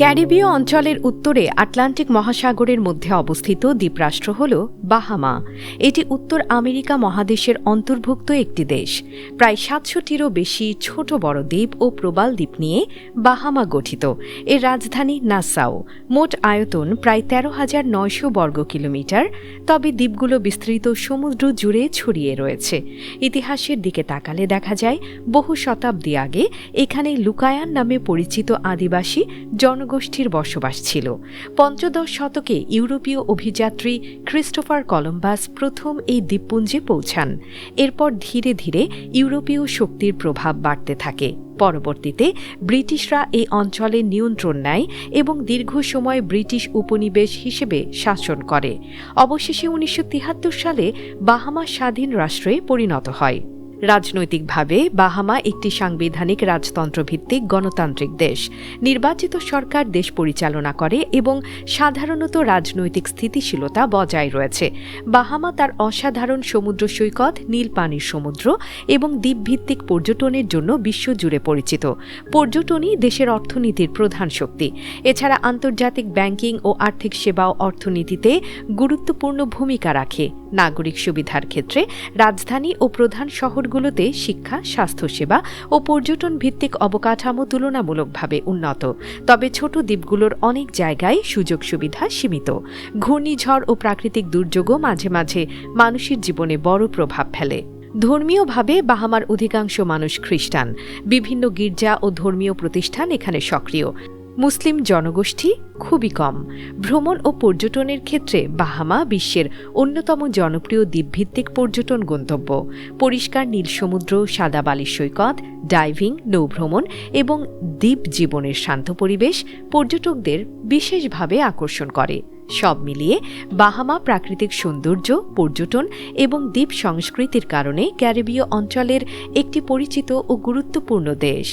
ক্যারিবীয় অঞ্চলের উত্তরে আটলান্টিক মহাসাগরের মধ্যে অবস্থিত দ্বীপরাষ্ট্র হল বাহামা। এটি উত্তর আমেরিকা মহাদেশের অন্তর্ভুক্ত একটি দেশ। প্রায় ৭০০টিরও বেশি ছোট বড় দ্বীপ ও প্রবাল দ্বীপ নিয়ে বাহামা গঠিত। এর রাজধানী নাসাউ। মোট আয়তন প্রায় ১৩,৯০০ বর্গ কিলোমিটার। তবে দ্বীপগুলো বিস্তৃত সমুদ্র জুড়ে ছড়িয়ে রয়েছে। ইতিহাসের দিকে তাকালে দেখা যায় বহু শতাব্দী আগে এখানে লুকায়ান নামে পরিচিত আদিবাসী জনগোষ্ঠীর বসবাস ছিল। পঞ্চদশ শতকে ইউরোপীয় অভিযাত্রী ক্রিস্টোফার কলম্বাস প্রথম এই দ্বীপপুঞ্জে পৌঁছান। এরপর ধীরে ধীরে ইউরোপীয় শক্তির প্রভাব বাড়তে থাকে। পরবর্তীতে ব্রিটিশরা এই অঞ্চলে নিয়ন্ত্রণ নেয় এবং দীর্ঘ সময় ব্রিটিশ উপনিবেশ হিসেবে শাসন করে। অবশেষে ১৯৭৩ সালে বাহামা স্বাধীন রাষ্ট্রে পরিণত হয়। রাজনৈতিকভাবে বাহামা একটি সাংবিধানিক রাজতন্ত্রভিত্তিক গণতান্ত্রিক দেশ। নির্বাচিত সরকার দেশ পরিচালনা করে এবং সাধারণত রাজনৈতিক স্থিতিশীলতা বজায় রয়েছে। বাহামা তার অসাধারণ সমুদ্র সৈকত, নীল পানির সমুদ্র এবং দ্বীপভিত্তিক পর্যটনের জন্য বিশ্বজুড়ে পরিচিত। পর্যটনই দেশের অর্থনীতির প্রধান শক্তি। এছাড়া আন্তর্জাতিক ব্যাংকিং ও আর্থিক সেবাও অর্থনীতিতে গুরুত্বপূর্ণ ভূমিকা রাখে। নাগরিক সুবিধার ক্ষেত্রে রাজধানী ও প্রধান শহরগুলোতে শিক্ষা, স্বাস্থ্যসেবা ও পর্যটন ভিত্তিক অবকাঠামো তুলনামূলকভাবে উন্নত। তবে ছোট দ্বীপগুলোর অনেক জায়গায় সুযোগ সুবিধা সীমিত। ঘূর্ণিঝড় ও প্রাকৃতিক দুর্যোগও মাঝে মাঝে মানুষের জীবনে বড় প্রভাব ফেলে। ধর্মীয়ভাবে বাহামার অধিকাংশ মানুষ খ্রিস্টান। বিভিন্ন গির্জা ও ধর্মীয় প্রতিষ্ঠান এখানে সক্রিয়। মুসলিম জনগোষ্ঠী খুবই কম। ভ্রমণ ও পর্যটনের ক্ষেত্রে বাহামা বিশ্বের অন্যতম জনপ্রিয় দ্বীপভিত্তিক পর্যটন গন্তব্য। পরিষ্কার নীল সমুদ্র, সাদা বালির সৈকত, ডাইভিং, নৌভ্রমণ এবং দ্বীপ জীবনের শান্ত পরিবেশ পর্যটকদের বিশেষভাবে আকর্ষণ করে। সব মিলিয়ে বাহামা প্রাকৃতিক সৌন্দর্য, পর্যটন এবং দ্বীপ সংস্কৃতির কারণে ক্যারিবীয় অঞ্চলের একটি পরিচিত ও গুরুত্বপূর্ণ দেশ।